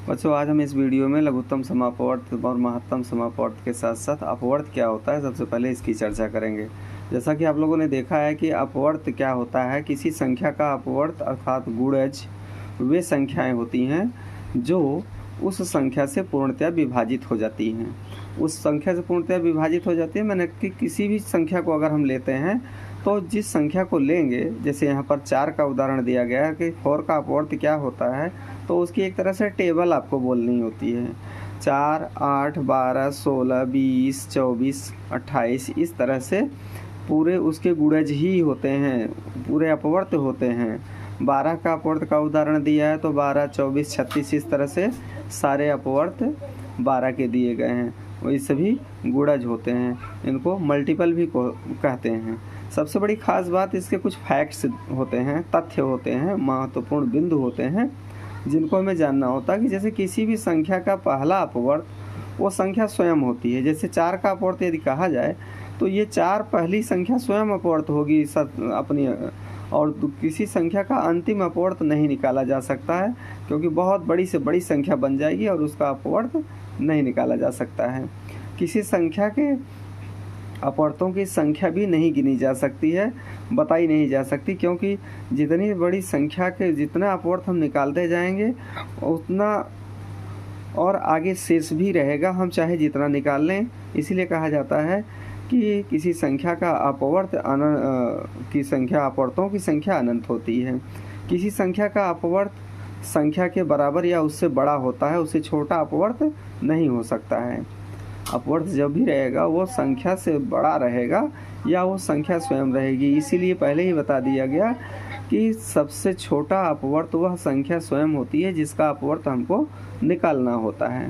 बच्चों, आज हम इस वीडियो में लघुत्तम समापवर्त और महत्तम समापवर्त के साथ साथ अपवर्त क्या होता है सबसे पहले इसकी चर्चा करेंगे। जैसा कि आप लोगों ने देखा है कि अपवर्त क्या होता है। किसी संख्या का अपवर्त अर्थात गुणज वे संख्याएं होती हैं जो उस संख्या से पूर्णतया विभाजित हो जाती हैं। उस संख्या से पूर्णतया विभाजित हो जाती है मैंने कि किसी भी संख्या को अगर हम लेते हैं तो जिस संख्या को लेंगे, जैसे यहाँ पर 4 का उदाहरण दिया गया है कि 4 का अपवर्त क्या होता है, तो उसकी एक तरह से टेबल आपको बोलनी होती है। 4, 8, 12, 16, 20, 24, 28 इस तरह से पूरे उसके गुणज ही होते हैं, पूरे अपवर्त होते हैं। 12 का अपवर्त का उदाहरण दिया है तो 12, 24, 36 इस तरह से सारे अपवर्त 12 के दिए गए हैं। वही सभी गुणज होते हैं, इनको मल्टीपल भी कहते हैं। सबसे बड़ी खास बात इसके कुछ फैक्ट्स होते हैं, तथ्य होते हैं, महत्वपूर्ण बिंदु होते हैं जिनको हमें जानना होता है कि जैसे किसी भी संख्या का पहला अपवर्त वो संख्या स्वयं होती है। जैसे 4 का अपवर्त यदि कहा जाए तो ये 4 पहली संख्या स्वयं अपवर्त होगी अपनी, और किसी संख्या का अंतिम अपवर्त नहीं निकाला जा सकता है क्योंकि बहुत बड़ी से बड़ी संख्या बन जाएगी और उसका अपवर्त नहीं निकाला जा सकता है। किसी संख्या के अपवर्तों की संख्या भी नहीं गिनी जा सकती है, बताई नहीं जा सकती, क्योंकि जितनी बड़ी संख्या के जितना अपवर्त हम निकालते जाएंगे उतना और आगे शेष भी रहेगा, हम चाहे जितना निकाल लें। इसीलिए कहा जाता है कि किसी संख्या का अपवर्त की संख्या अपवर्तों की संख्या अनंत होती है। किसी संख्या का अपवर्त संख्या के बराबर या उससे बड़ा होता है, उससे छोटा अपवर्त नहीं हो सकता है। अपवर्त जब भी रहेगा वो संख्या से बड़ा रहेगा या वो संख्या स्वयं रहेगी। इसीलिए पहले ही बता दिया गया कि सबसे छोटा अपवर्त वह संख्या स्वयं होती है जिसका अपवर्त हमको निकालना होता है।